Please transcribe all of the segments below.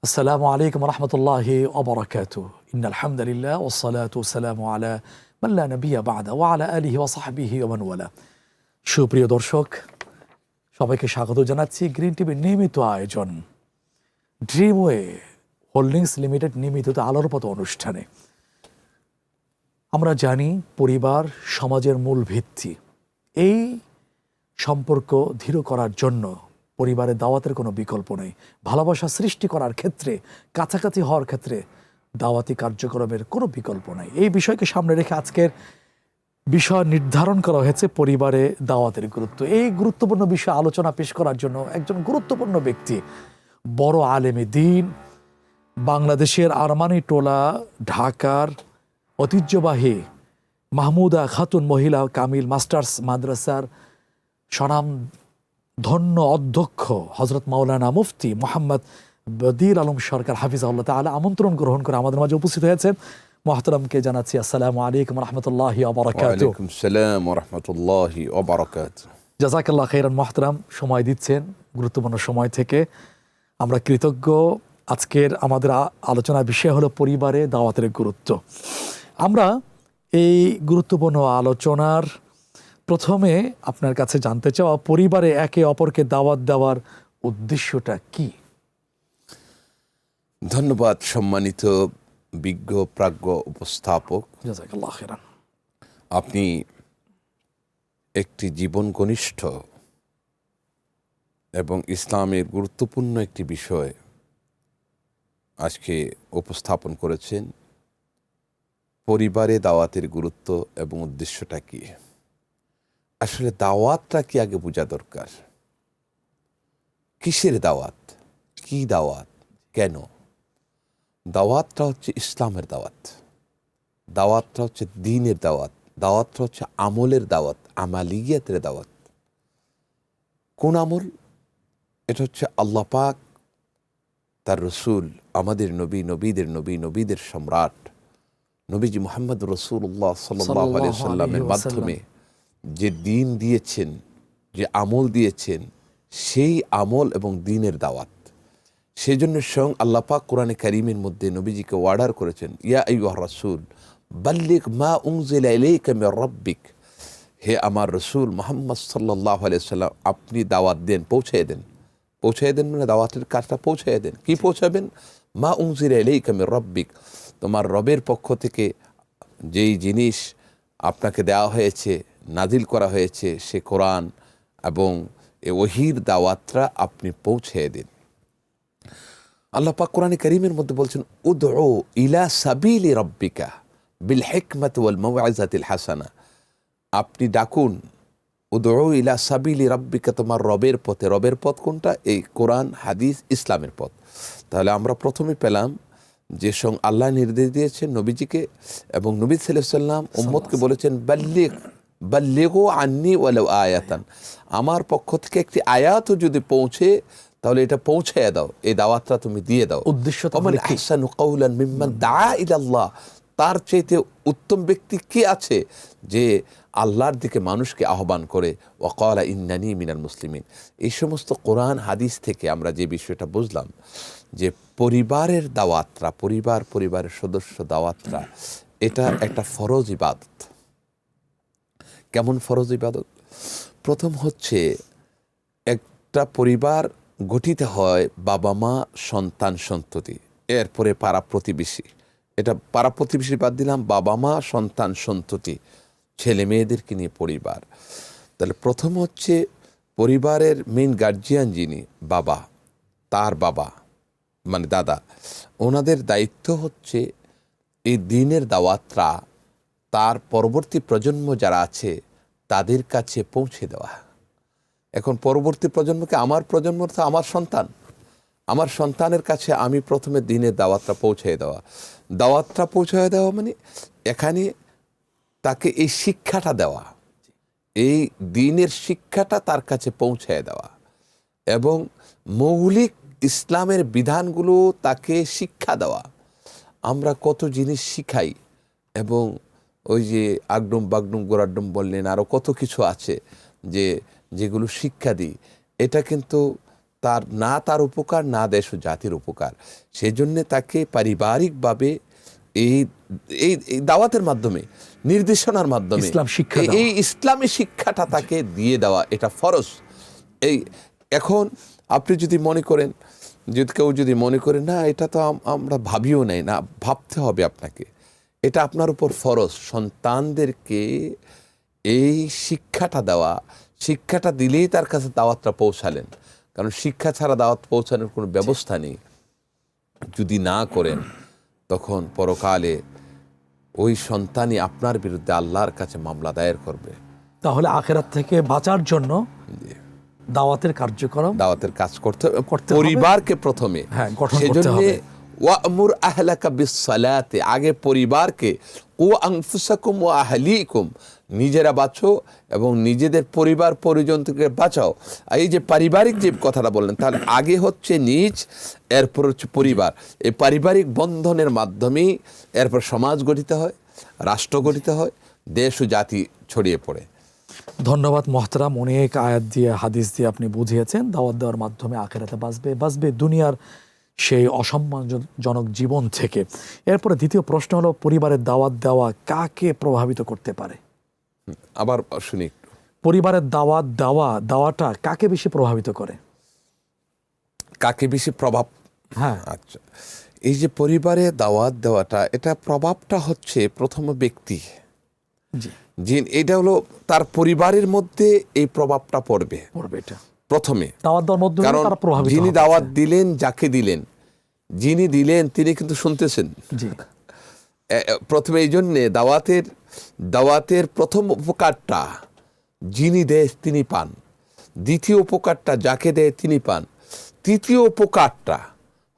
السلام عليكم ورحمة الله وبركاته إن الحمد لله والصلاة والسلام على من لا نبي بعده وعلى آله وصحبه ومن والاه সুপ্রিয় দর্শক সবাইকে স্বাগত জানাচ্ছি গ্রিন টিভির নিয়মিত আয়োজন ড্রিমওয়ে হোল্ডিংস লিমিটেড নিয়মিত আলোর পথ অনুষ্ঠানে। আমরা জানি পরিবার সমাজের মূল ভিত্তি। এই সম্পর্ক দৃঢ় করার জন্য পরিবারের দাওয়াতের কোনো বিকল্প নেই। ভালোবাসা সৃষ্টি করার ক্ষেত্রে, কাছাকাছি হওয়ার ক্ষেত্রে দাওয়াতি কার্যক্রমের কোনো বিকল্প নেই। এই বিষয়কে সামনে রেখে আজকের বিষয় নির্ধারণ করা হয়েছে পরিবারে দাওয়াতের গুরুত্ব। এই গুরুত্বপূর্ণ বিষয় আলোচনা পেশ করার জন্য একজন গুরুত্বপূর্ণ ব্যক্তি, বড় আলেমে দ্বীন, বাংলাদেশের আরমানি টোলা ঢাকার ঐতিহ্যবাহী মাহমুদা খাতুন মহিলা কামিল মাস্টার্স মাদ্রাসার স্বনাম ধন্য অধ্যক্ষ হজরত মাওলানা মুফতি মোহাম্মদ বদির আলম সরকার হাফিজাহুল্লাহ তাআলা আমন্ত্রণ গ্রহণ করে আমাদের মাঝে উপস্থিত হয়েছেন। মোহতারামকে জানাচ্ছি আসসালামু আলাইকুম রাহমাতুল্লাহি ওয়া বারাকাতুহু। ওয়া আলাইকুম আসসালাম ওয়া রাহমাতুল্লাহি ওয়া বারাকাতুহু। জাযাকাল্লাহ খাইরান মোহতারাম, সময় দিচ্ছেন গুরুত্বপূর্ণ সময় থেকে আমরা কৃতজ্ঞ। আজকের আমাদের আলোচনার বিষয় হলো পরিবারে দাওয়াতের গুরুত্ব। আমরা এই গুরুত্বপূর্ণ আলোচনার প্রথমে আপনার কাছে জানতে চাওয়া, পরিবারে একে অপরকে দাওয়াত দেওয়ার উদ্দেশ্যটা কি? ধন্যবাদ সম্মানিত বিজ্ঞ প্রাজ্ঞ উপস্থাপক। জাযাকাল্লাহ খাইরান। আপনি একটি জীবন ঘনিষ্ঠ এবং ইসলামের গুরুত্বপূর্ণ একটি বিষয় আজকে উপস্থাপন করেছেন। পরিবারে দাওয়াতের গুরুত্ব এবং উদ্দেশ্যটা কি? আসলে দাওয়াতটা কি আগে বোঝা দরকার। কিসের দাওয়াত, কি দাওয়াত, কেন? দাওয়াতটা হচ্ছে ইসলামের দাওয়াত, দাওয়াতটা হচ্ছে দ্বীনের দাওয়াত, দাওয়াতটা হচ্ছে আমলের দাওয়াত, আমালিয়াতের দাওয়াত। কোন আমল? এটা হচ্ছে আল্লাহ পাক তার রসুল, আমাদের নবী, নবীদের নবী, নবীদের সম্রাট নবীজি মুহাম্মদ রাসূলুল্লাহ সাল্লাল্লাহু আলাইহি ওয়াসাল্লামের মাধ্যমে যে দ্বীন দিয়েছেন, যে আমল দিয়েছেন, সেই আমল এবং দ্বীনের দাওয়াত। সেই জন্য স্বয়ং আল্লাহ পাক কোরআনে কারীমের মধ্যে নবীজিকে অর্ডার করেছেন, ইয়া আইয়ুহার রাসূল বাল্লিগ মা উনজিলা ইলাইকা মির রাব্বিক। হে আমার রসুল মুহাম্মদ সাল্লাল্লাহু আলাইহি ওয়াসাল্লাম, আপনি দাওয়াত দেন, পৌঁছায় দেন। পৌঁছায় দেন মানে দাওয়াতের কাজটা পৌঁছায় দেন। কি পৌঁছাবেন? মা উনজিলা ইলাইকা মির রাব্বিক, তোমার রবের পক্ষ থেকে যেই জিনিস আপনাকে দেওয়া হয়েছে, নাজিল করা হয়েছে, সে কোরআন এবং এ ওহীর দাওয়াতটা আপনি পৌঁছে দিন। আল্লাহ পাক কোরআনে কারীমের মধ্যে বলছেন, উদউ ইলা সাবিলি রাব্বিকা বিল হিকমাতি ওয়াল মাউইযাতিল হাসানা। আপনি ডাকুন, উদউ ইলা সাবিলি রাব্বিকা, তোমার রবের পথে। রবের পথ কোনটা? এই কোরআন, হাদিস, ইসলামের পথ। তাহলে আমরা প্রথমে পেলাম যে সঙ্গ আল্লাহ নির্দেশ দিয়েছেন নবীজিকে, এবং নবী সাল্লাল্লাহু আলাইহি ওয়াসাল্লাম উম্মতকে বলেছেন, বাল্লিগু আন্নি ওয়ালাউ আয়াতান, আমার পক্ষ থেকে একটি আয়াতও যদি পৌঁছে তাহলে এটা পৌঁছায় দাও, এই দাওয়াতটা তুমি দিয়ে দাও। উদ্দেশ্য আহসানু কাওলান মিম্মান দাআ ইলাল্লাহ, তার চাইতে উত্তম ব্যক্তি কে আছে যে আল্লাহর দিকে মানুষকে আহ্বান করে, ওয়া ক্বালা ইন্নানী মিনাল মুসলিমিন। এই সমস্ত কোরআন হাদিস থেকে আমরা যে বিষয়টা বুঝলাম যে পরিবারের দাওয়াতরা, পরিবারের সদস্য দাওয়াতরা, এটা একটা ফরজ ইবাদত। কেমন ফরজ ইবাদত? প্রথম হচ্ছে, একটা পরিবার গঠিত হয় বাবা মা সন্তান সন্ততি, এরপরে পাড়া প্রতিবেশী। এটা পাড়া প্রতিবেশী বাদ দিলাম, বাবা মা সন্তান সন্ততি, ছেলে মেয়েদেরকে নিয়ে পরিবার। তাহলে প্রথম হচ্ছে পরিবারের মেইন গার্জিয়ান যিনি, বাবা, তার বাবা মানে দাদা, ওনাদের দায়িত্ব হচ্ছে এই দ্বীনের দাওয়াতরা তার পরবর্তী প্রজন্ম যারা আছে তাদের কাছে পৌঁছে দেওয়া। এখন পরবর্তী প্রজন্মকে, আমার প্রজন্ম আমার সন্তান, আমার সন্তানের কাছে আমি প্রথমে দ্বীনের দাওয়াতটা পৌঁছে দেওয়া। দাওয়াতটা পৌঁছে দেওয়া মানে এখানে তাকে এই শিক্ষাটা দেওয়া, এই দ্বীনের শিক্ষাটা তার কাছে পৌঁছে দেওয়া, এবং মৌলিক ইসলামের বিধানগুলো তাকে শিক্ষা দেওয়া। আমরা কত জিনিস শিখাই, এবং ওই যে আগডুম বাগডুম গোরাডুম বললেন, আরও কত কিছু আছে যেগুলো শিক্ষা দিই। এটা কিন্তু তার উপকার, না দেশ ও জাতির উপকার। সেজন্য তাকে পারিবারিকভাবে এই এই এই দাওয়াতের মাধ্যমে, নির্দেশনার মাধ্যমে ইসলাম শিক্ষা দেওয়া। এই ইসলামী শিক্ষাটা তাকে দিয়ে দেওয়া, এটা ফরজ। এই এখন আপনি যদি মনে করেন, কেউ যদি মনে করেন না এটা তো আমরা ভাবিও নাই, না, ভাবতে হবে আপনাকে। এটা আপনার উপর ফরজ, সন্তানদেরকে এই শিক্ষাটা দেওয়া। শিক্ষাটা দিলেই তার কাছে দাওয়াতটা পৌঁছালেন, কারণ শিক্ষা ছাড়া দাওয়াত পৌঁছানোর কোনো ব্যবস্থা নেই। যদি না করেন তখন পরকালে ওই সন্তানই আপনার বিরুদ্ধে আল্লাহর কাছে মামলা দায়ের করবে। তাহলে আখেরাত থেকে বাঁচার জন্য দাওয়াতের কার্যক্রম, দাওয়াতের কাজ করতে হবে হবে। পরিবারকে প্রথমে, গঠন করতে সেজন্য হবে। ওয়ামুর আহলাকা বিসসালাতে, আগে পরিবারকে, ও আনফুসাকুম ওয়া আহলিকুম, নিজেরা বাঁচো এবং নিজেদের পরিবার পরিজন থেকে বাঁচাও। এই যে পারিবারিক যে কথাটা বললেন, তাহলে আগে হচ্ছে নিজ, এরপর হচ্ছে পরিবার। এই পারিবারিক বন্ধনের মাধ্যমেই এরপর সমাজ গঠিত হয়, রাষ্ট্র গঠিত হয়, দেশ ও জাতি ছড়িয়ে পড়ে। ধন্যবাদ মোহতারাম, অনেক আয়াত দিয়ে, হাদিস দিয়ে আপনি বুঝিয়েছেন দাওয়াত দেওয়ার মাধ্যমে আখেরাতে বাঁচবে দুনিয়ার সেই অসম্মানজনক জীবন থেকে। এরপরে দ্বিতীয় প্রশ্ন হলো, পরিবারের দাওয়াত দেওয়া কাকে প্রভাবিত করতে পারে? আবার শুনি একটু। পরিবারের দাওয়াটা কাকে বেশি প্রভাবিত করে? কাকে বেশি প্রভাব? হ্যাঁ, আচ্ছা, এই যে পরিবারে দাওয়াত দেওয়াটা, এটা প্রভাবটা হচ্ছে প্রথম ব্যক্তি, জি, এটা হলো তার পরিবারের মধ্যে এই প্রভাবটা পড়বে এটা প্রথমে। দাওয়াত দেওয়ার মধ্যে কারণ তারা প্রভাবিত যিনি হবে। দাওয়াত দিলেন, যাকে দিলেন, যিনি দিলেন তিনি কিন্তু শুনতেছেন। জি, প্রথমে এই জন্যে দাওয়াতের প্রথম উপকারটা যিনি দেয় তিনি পান, দ্বিতীয় উপকারটা যাকে দেয় তিনি পান, তৃতীয় উপকারটা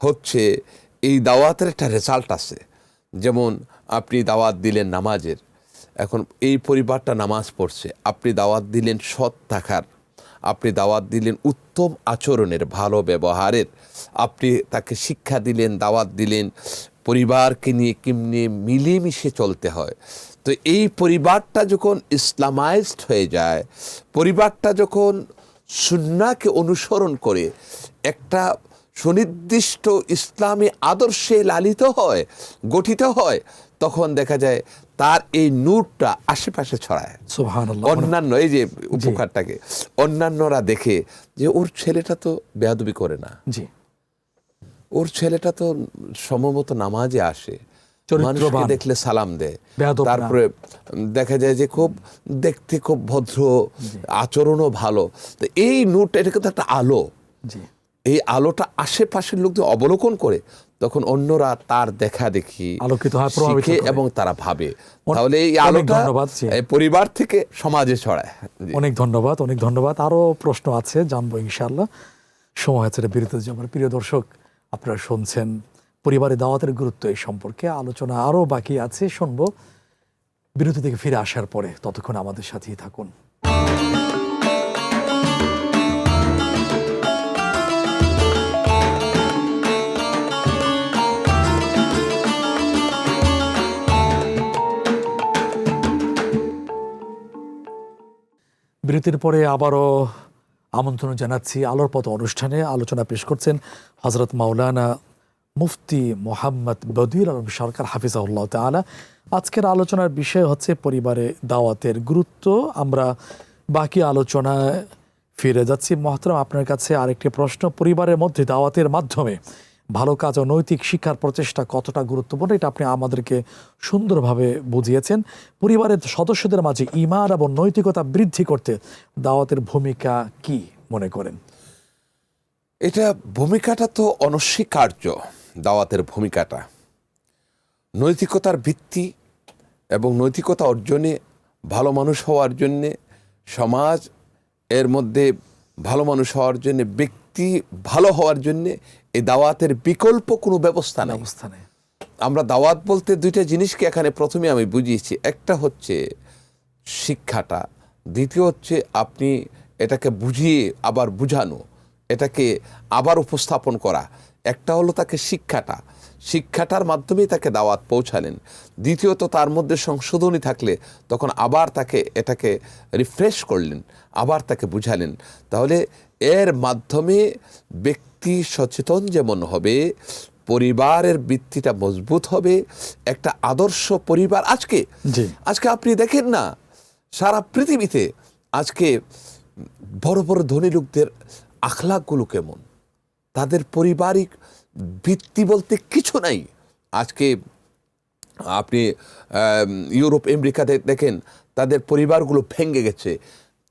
হচ্ছে এই দাওয়াতের একটা রেজাল্ট আছে। যেমন আপনি দাওয়াত দিলেন নামাজের, এখন এই পরিবারটা নামাজ পড়ছে, আপনি দাওয়াত দিলেন সৎ থাকার, আপনি দাওয়াত দিলেন উত্তম আচরণের, ভালো ব্যবহারের, আপনি তাকে শিক্ষা দিলেন, দাওয়াত দিলেন পরিবারকে নিয়ে কেমনে মিলেমিশে চলতে হয়। তো এই পরিবারটা যখন ইসলামাইজড হয়ে যায়, পরিবারটা যখন সুন্নাহকে অনুসরণ করে একটা সুনির্দিষ্ট ইসলামী আদর্শে লালিত হয়, গঠিত হয়, তখন দেখা যায় তার এই নূরটা আশেপাশে ছড়ায়। সুবহানাল্লাহ। অন্যান্য এই যে উপকারটাকে অন্যান্যরা দেখে যে ওর ছেলেটা তো বেয়াদবি করে না, জি, ওর ছেলেটা তো সম্ভবত নামাজে আসে, মানুষকে দেখলে সালাম দেয়, তারপরে দেখা যায় যে খুব দেখতে খুব ভদ্র, আচরণও ভালো। তো এই নূরটা, এটা কিন্তু একটা আলো। এই আলোটা আশেপাশের লোকদের অবলোকন করে, তখন অন্যরা তার দেখা দেখি আলোকিত হয়, প্রভাবিত হয় এবং তারা ভাবে, তাহলে এই আলোটা পরিবার থেকে সমাজে ছড়ায়। অনেক ধন্যবাদ। আরো প্রশ্ন আছে, জানবো ইনশাআল্লাহ। সময় হচ্ছে বিরতিতে যাবার। প্রিয় দর্শক, আপনারা শুনছেন পরিবারে দাওয়াতের গুরুত্ব, এই সম্পর্কে আলোচনা আরো বাকি আছে, শুনবো বিরতি থেকে ফিরে আসার পরে। ততক্ষণ আমাদের সাথেই থাকুন। বিরতির পরে আবারও আমন্ত্রণ জানাচ্ছি আলোর পথ অনুষ্ঠানে। আলোচনা পেশ করছেন হযরত মাওলানা মুফতি মোহাম্মদ বদিউল আলম সরকার, হাফিজাহুল্লাহ তাআলা। আজকের আলোচনার বিষয় হচ্ছে পরিবারে দাওয়াতের গুরুত্ব। আমরা বাকি আলোচনায় ফিরে যাচ্ছি। মোহতারাম, আপনার কাছে আরেকটি প্রশ্ন, পরিবারের মধ্যে দাওয়াতের মাধ্যমে ভালো কাজ ও নৈতিক শিক্ষার প্রচেষ্টা কতটা গুরুত্বপূর্ণ, এটা আপনি আমাদেরকে সুন্দরভাবে বুঝিয়েছেন। পরিবারের সদস্যদের মাঝে ঈমান এবং নৈতিকতা বৃদ্ধি করতে দাওয়াতের ভূমিকা কি মনে করেন? এটা ভূমিকাটা তো অনস্বীকার্য। দাওয়াতের ভূমিকাটা নৈতিকতার ভিত্তি এবং নৈতিকতা অর্জনে, ভালো মানুষ হওয়ার জন্যে, সমাজ এর মধ্যে ভালো মানুষ হওয়ার জন্যে, ব্যক্তি ভালো হওয়ার জন্যে এই দাওয়াতের বিকল্প কোনো ব্যবস্থা নেই। আমরা দাওয়াত বলতে দুইটা জিনিসকে এখানে প্রথমে আমি বুঝিয়েছি। একটা হচ্ছে শিক্ষাটা, দ্বিতীয় হচ্ছে আপনি এটাকে বুঝিয়ে আবার বুঝানো, এটাকে আবার উপস্থাপন করা। একটা হলো তাকে শিক্ষাটার মাধ্যমেই তাকে দাওয়াত পৌঁছালেন। দ্বিতীয়ত তার মধ্যে সংশোধনী থাকলে তখন আবার তাকে এটাকে রিফ্রেশ করলেন, আবার তাকে বুঝালেন। তাহলে এর মাধ্যমে ব্যক্তি সচেতন যেমন হবে, পরিবারের ভিত্তিটা মজবুত হবে, একটা আদর্শ পরিবার। আজকে আপনি দেখেন না, সারা পৃথিবীতে আজকে বড় বড় ধনী লোকদের আখলাকগুলো কেমন, তাদের পারিবারিক ভিত্তি বলতে কিছু নাই। আজকে আপনি ইউরোপ আমেরিকাতে দেখেন, তাদের পরিবারগুলো ভেঙে গেছে।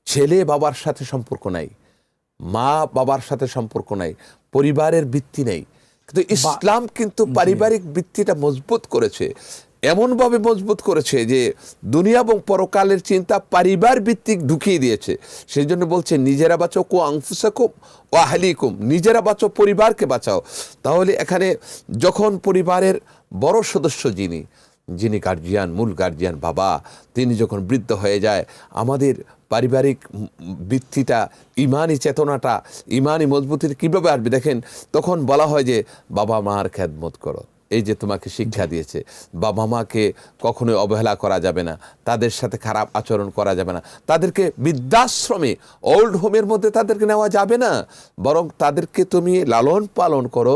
ছেলে বাবার সাথে সম্পর্ক নাই, মা বাবার সাথে সম্পর্ক নাই, পরিবারের ভিত্তি নেই। কিন্তু ইসলাম কিন্তু পারিবারিক ভিত্তিটা মজবুত করেছে, এমনভাবে মজবুত করেছে যে দুনিয়া এবং পরকালের চিন্তা পরিবার ভিত্তিক ঢুকিয়ে দিয়েছে। সেই জন্য বলছে, নিজেরা বাঁচাও কো আনফুসাকুম ওয়া আহলিকুম, নিজেরা বাঁচাও, পরিবারকে বাঁচাও। তাহলে এখানে যখন পরিবারের বড় সদস্য যিনি গার্জিয়ান, মূল গার্জিয়ান বাবা, তিনি যখন বৃদ্ধ হয়ে যায়, আমাদের পারিবারিক ভিত্তিটা, ইমানি চেতনাটা, ইমানি মজবুতির কীভাবে আসবে? দেখেন, তখন বলা হয় যে বাবা মার খেদমত করো, এই যে তোমাকে শিক্ষা দিয়েছে। বাবা মাকে কখনোই অবহেলা করা যাবে না, তাদের সাথে খারাপ আচরণ করা যাবে না, তাদেরকে বৃদ্ধাশ্রমে, ওল্ড হোমের মধ্যে তাদেরকে নেওয়া যাবে না, বরং তাদেরকে তুমি লালন পালন করো।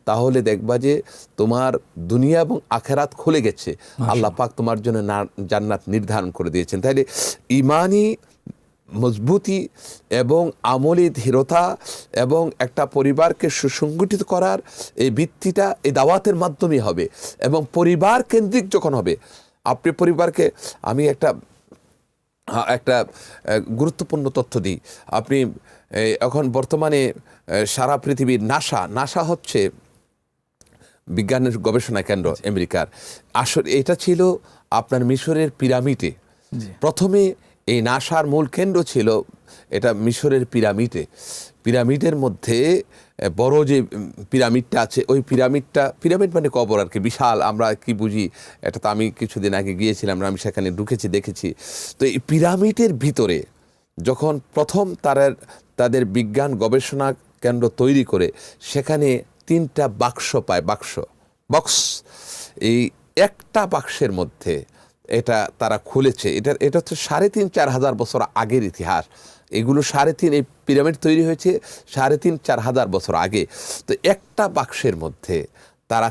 তাহলে দেখবা যে তোমার দুনিয়া এবং আখেরাত খুলে গেছে, আল্লাহ পাক তোমার জন্য জান্নাত নির্ধারণ করে দিয়েছেন। তাইলে ইমানি মজবুতি এবং আমলি দৃঢ়তা এবং একটা পরিবারকে সুসংগঠিত করার এই ভিত্তিটা এই দাওয়াতের মাধ্যমেই হবে। এবং পরিবার কেন্দ্রিক যখন হবে, আপনি পরিবারকে, আমি একটা গুরুত্বপূর্ণ তথ্য দিই। আপনি এখন বর্তমানে সারা পৃথিবীর নাসা হচ্ছে বিজ্ঞানের গবেষণা কেন্দ্র আমেরিকার। আসলে এটা ছিল আপনার মিশরের পিরামিডে। প্রথমে এই নাসার মূল কেন্দ্র ছিল এটা মিশরের পিরামিডের মধ্যে বড় যে পিরামিডটা আছে, ওই পিরামিড মানে কবর আর কি, বিশাল। আমরা কি বুঝি এটা, তো আমি কিছুদিন আগে গিয়েছিলাম, আমি সেখানে ঢুকেছি, দেখেছি। তো এই পিরামিডের ভিতরে যখন প্রথম তাদের বিজ্ঞান গবেষণা কেন্দ্র তৈরি করে, সেখানে 3টা বাক্স পায়, বক্স। এই একটা বাক্সের মধ্যে এটা তারা খুলেছে, এটা হচ্ছে 3,500-4 হাজার বছর আগের ইতিহাস। এগুলো 3.5, এই পিরামিড তৈরি হয়েছে 3,500-4 হাজার বছর আগে। তো একটা বাক্সের মধ্যে তারা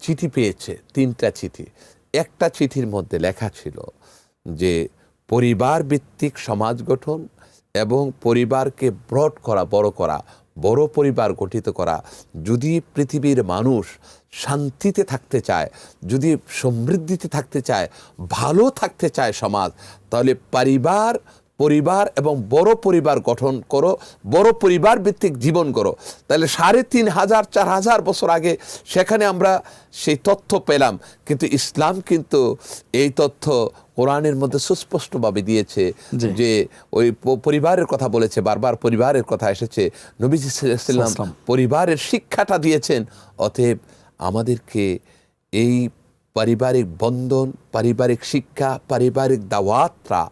চিঠি পেয়েছে, 3টা চিঠি। একটা চিঠির মধ্যে লেখা ছিল যে পরিবার ভিত্তিক সমাজ গঠন এবং পরিবারকে বড় পরিবার গঠিত করা, যদি পৃথিবীর মানুষ শান্তিতে থাকতে চায়, যদি সমৃদ্ধিতে থাকতে চায়, ভালো থাকতে চায় সমাজ, তাহলে পরিবার এবং বড় পরিবার গঠন করো, বড় পরিবার ভিত্তিক জীবন করো। তাহলে 3,500-4 হাজার বছর আগে সেখানে আমরা সেই তথ্য পেলাম। কিন্তু ইসলাম কিন্তু এই তথ্য কোরআনের মধ্যে সুস্পষ্টভাবে দিয়েছে যে ওই পরিবারের কথা বলেছে, বারবার পরিবারের কথা এসেছে। নবীজি সাল্লাল্লাহু আলাইহি ওয়াসাল্লাম পরিবারের শিক্ষাটা দিয়েছেন। অতএব আমাদেরকে এই পারিবারিক বন্ধন, পারিবারিক শিক্ষা, পারিবারিক দাওয়াতরা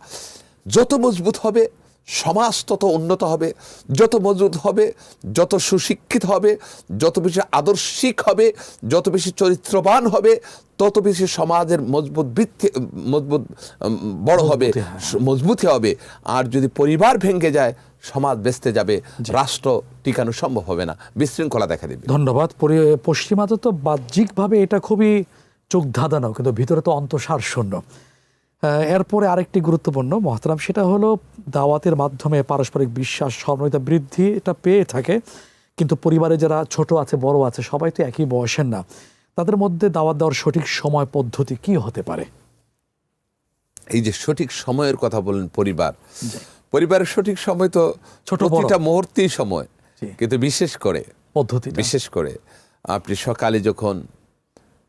যত মজবুত হবে, সমাজ তত উন্নত হবে। যত মজবুত হবে, যত সুশিক্ষিত হবে, যত বেশি আদর্শিক হবে, যত বেশি চরিত্রবান হবে, তত বেশি সমাজের মজবুত বড় হবে, মজবুতি হবে। আর যদি পরিবার ভেঙে যায়, সমাজ বেঁচতে যাবে, রাষ্ট্র টিকানো সম্ভব হবে না, বিশৃঙ্খলা দেখা দেবে। ধন্যবাদ। পশ্চিমাতে তো বাহ্যিকভাবে এটা খুবই চোখ ধাঁধানো, কিন্তু ভিতরে তো অন্তঃসার শূন্য। এরপরে আরেকটি গুরুত্বপূর্ণ মহতারাম, সেটা হলো দাওয়াতের মাধ্যমে পারস্পরিক বিশ্বাস, সহমর্মিতা বৃদ্ধি এটা পেয়ে থাকে। কিন্তু পরিবারে যারা ছোট আছে, বড় আছে, সবাই তো একই বয়সের না। তাদের মধ্যে দাওয়াত দেওয়ার সঠিক সময় পদ্ধতি কি হতে পারে? এই যে সঠিক সময়ের কথা বলেন, পরিবারের সঠিক সময় তো প্রতিটা মুহূর্তেই সময়, কিন্তু বিশেষ করে আপনি সকালে যখন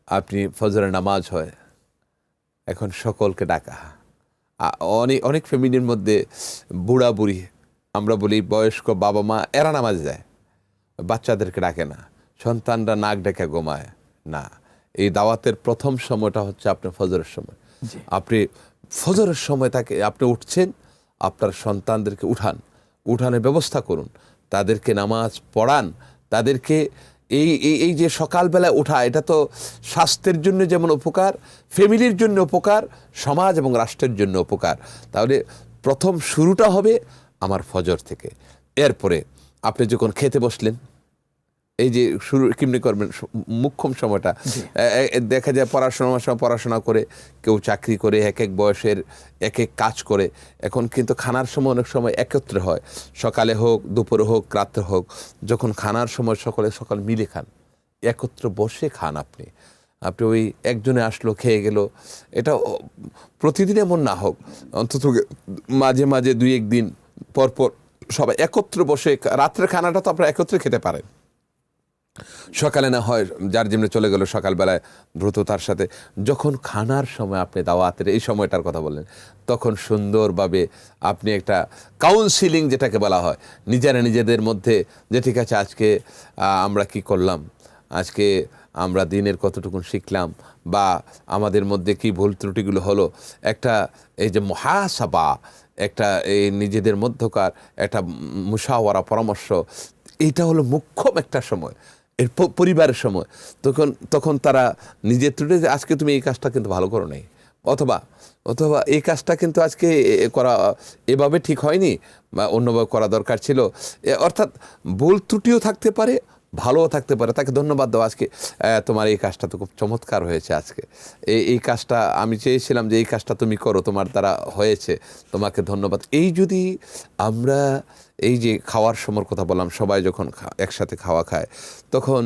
আপনি ফজরের নামাজ হয়, এখন সকলকে ডাকা। অনেক ফ্যামিলির মধ্যে বুড়া বুড়ি, আমরা বলি বয়স্ক বাবা মা, এরা নামাজ যায়, বাচ্চাদেরকে ডাকে না, সন্তানরা নাক ডেকে ঘুমায় না। এই দাওয়াতের প্রথম সময়টা হচ্ছে আপনার ফজরের সময়। আপনি ফজরের সময় তাকে আপনি উঠছেন, আপনার সন্তানদেরকে উঠানোর ব্যবস্থা করুন, তাদেরকে নামাজ পড়ান, তাদেরকে এই যে সকালবেলা ওঠা, এটা তো স্বাস্থ্যের জন্য যেমন উপকার, ফ্যামিলির জন্য উপকার, সমাজ এবং রাষ্ট্রের জন্য উপকার। তাহলে প্রথম শুরুটা হবে আমার ফজর থেকে। এরপরে আপনি যখন খেতে বসলেন, এই যে শুরু কেমনি করবেন, মুখ্যম সময়টা দেখা যায় পড়াশোনার সময় পড়াশোনা করে, কেউ চাকরি করে, এক এক বয়সের এক এক কাজ করে। এখন কিন্তু খানার সময় অনেক সময় একত্রে হয়, সকালে হোক, দুপুরে হোক, রাত্রে হোক। যখন খানার সময় সকাল মিলে খান, একত্র বসে খান। আপনি ওই একজনে আসলো খেয়ে গেল, এটা প্রতিদিন এমন না হোক, অন্তত মাঝে মাঝে 2-1 দিন পর পর সবাই একত্র বসে, রাত্রের খানাটা তো আপনারা একত্রে খেতে পারেন। সকালে না হয় যার যেমনি চলে গেল সকালবেলায় দ্রুততার সাথে, যখন খানার সময় আপনি দাওয়াতের এই সময়টার কথা বললেন, তখন সুন্দরভাবে আপনি একটা কাউন্সিলিং যেটাকে বলা হয়, নিজেদের মধ্যে যে ঠিক আছে আজকে আমরা কি করলাম, আজকে আমরা দিনের কতটুকু শিখলাম, বা আমাদের মধ্যে কি ভুল ত্রুটিগুলো হলো, একটা এই যে মুহাসাবা, একটা এই নিজেদের মধ্যকার একটা মুশাওয়ারা, পরামর্শ, এটা হলো মুখ্যম একটা সময়, এর পরিবারের সময়। তখন তারা নিজের ত্রুটি, আজকে তুমি এই কাজটা কিন্তু ভালো করো নাই, অথবা এই কাজটা কিন্তু আজকে করা এভাবে ঠিক হয়নি, বা অন্যভাবে করা দরকার ছিল। অর্থাৎ ভুল ত্রুটিও থাকতে পারে, ভালোও থাকতে পারে। তাকে ধন্যবাদ দাও, আজকে তোমার এই কাজটা তো খুব চমৎকার হয়েছে, আজকে এই কাজটা আমি চেয়েছিলাম যে এই কাজটা তুমি করো, তোমার দ্বারা হয়েছে, তোমাকে ধন্যবাদ। এই যদি আমরা এই যে খাওয়ার সময়ের কথা বললাম, সবাই যখন একসাথে খাওয়া খায়, তখন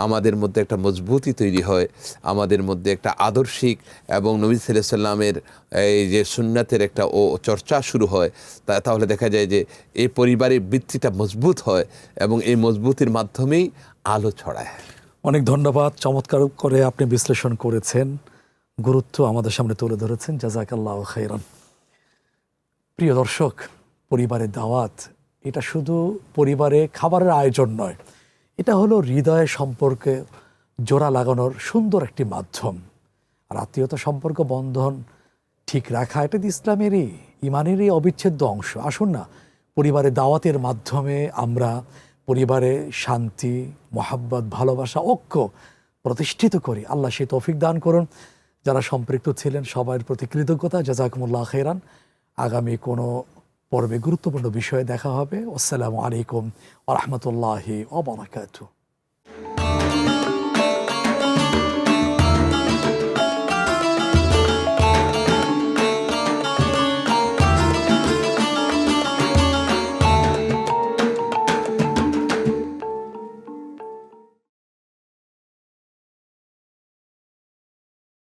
আমাদের মধ্যে একটা মজবুতি তৈরি হয়, আমাদের মধ্যে একটা আদর্শিক এবং নবী সাল্লাল্লাহু আলাইহি ওয়াসাল্লামের এই যে সুন্নাতের একটা চর্চা শুরু হয়। তাহলে দেখা যায় যে এই পরিবারের ভিত্তিটা মজবুত হয়, এবং এই মজবুতির মাধ্যমেই আলো ছড়ায়। অনেক ধন্যবাদ, চমৎকার করে আপনি বিশ্লেষণ করেছেন, গুরুত্ব আমাদের সামনে তুলে ধরেছেন, জাযাকাল্লাহু খাইরান। প্রিয় দর্শক, পরিবারের দাওয়াত এটা শুধু পরিবারে খাবারের আয়োজন নয়, এটা হলো হৃদয় সম্পর্কে জোড়া লাগানোর সুন্দর একটি মাধ্যম। আর আত্মীয়তা সম্পর্ক বন্ধন ঠিক রাখা, এটা ইসলামেরই, ইমানেরই অবিচ্ছেদ্য অংশ। আসুন না, পরিবারের দাওয়াতের মাধ্যমে আমরা পরিবারে শান্তি, মহাব্বত, ভালোবাসা, ঐক্য প্রতিষ্ঠিত করি। আল্লাহ সেই তৌফিক দান করুন। যারা সম্পৃক্ত ছিলেন সবার প্রতি কৃতজ্ঞতা, জাযাকুমুল্লাহ খাইরান। আগামী কোনো পর্বে গুরুত্বপূর্ণ বিষয়ে দেখা হবে। আসসালামু আলাইকুম ওয়া রাহমাতুল্লাহি ওয়া বারাকাতুহু।